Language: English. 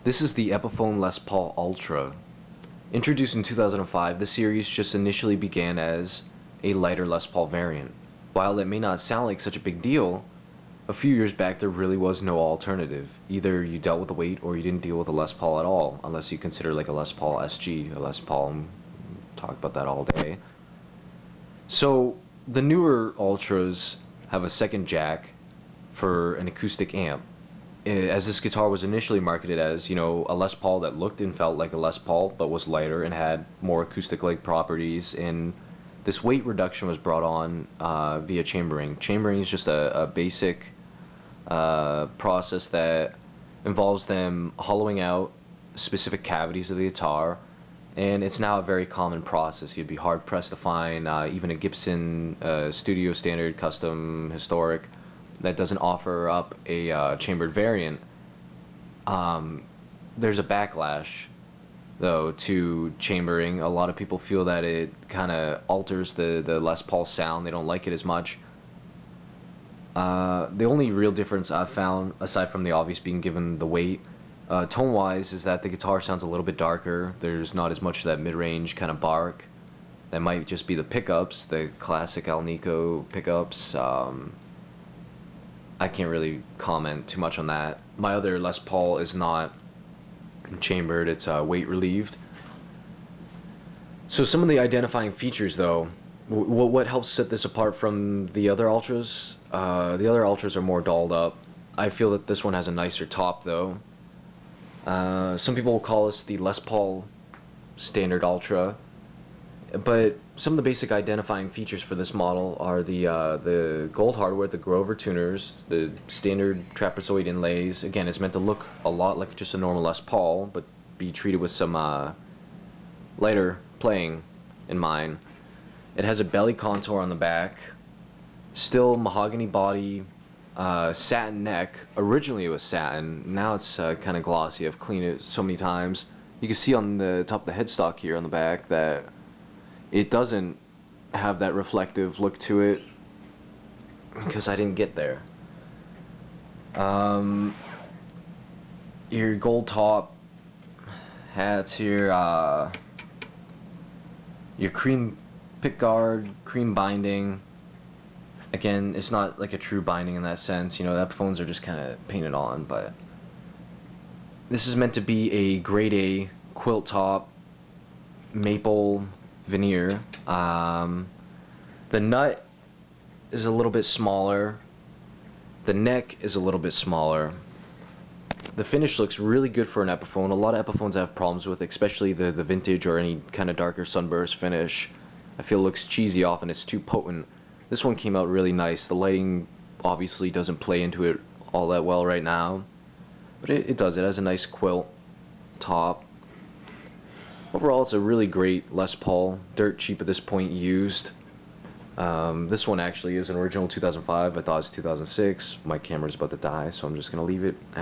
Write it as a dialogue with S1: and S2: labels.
S1: This is the Epiphone Les Paul Ultra. Introduced in 2005, the series just initially began as a lighter Les Paul variant. While it may not sound like such a big deal, a few years back there really was no alternative. Either you dealt with the weight or you didn't deal with a Les Paul at all, unless you consider like a Les Paul SG, a Les Paul, talk about that all day. So the newer Ultras have a second jack for an acoustic amp. As this guitar was initially marketed as, a Les Paul that looked and felt like a Les Paul, but was lighter and had more acoustic-like properties, and this weight reduction was brought on via chambering. Chambering is just a basic process that involves them hollowing out specific cavities of the guitar, and it's now a very common process. You'd be hard-pressed to find even a Gibson studio standard, custom, historic, that doesn't offer up a chambered variant. There's a backlash, though, to chambering. A lot of people feel that it kind of alters the Les Paul sound. They don't like it as much. The only real difference I've found, aside from the obvious being given the weight, tone-wise, is that the guitar sounds a little bit darker. There's not as much of that mid-range kind of bark. That might just be the pickups, the classic Alnico pickups. I can't really comment too much on that. My other Les Paul is not chambered, it's weight relieved. So some of the identifying features, though, what helps set this apart from the other Ultras? The other Ultras are more dolled up. I feel that this one has a nicer top, though. Some people will call this the Les Paul Standard Ultra, but some of the basic identifying features for this model are the gold hardware, the Grover tuners, the standard trapezoid inlays. Again, it's meant to look a lot like just a normal Les Paul, but be treated with some lighter playing in mind. It has a belly contour on the back, still mahogany body, satin neck. Originally it was satin, now it's kind of glossy. I've cleaned it so many times. You can see on the top of the headstock here on the back that it doesn't have that reflective look to it because I didn't get there. Your gold top hats here, your cream pickguard, cream binding. Again, it's not like a true binding in that sense. The Epiphones are just kind of painted on, but this is meant to be a grade A quilt top, maple veneer. The nut is a little bit smaller. The neck is a little bit smaller. The finish looks really good for an Epiphone. A lot of Epiphones I have problems with, especially the vintage or any kind of darker sunburst finish. I feel it looks cheesy off and it's too potent. This one came out really nice. The lighting obviously doesn't play into it all that well right now, but it does. It has a nice quilt top. Overall, it's a really great Les Paul, dirt cheap at this point used. This one actually is an original 2005. I thought it was 2006. My camera's about to die, so I'm just going to leave it at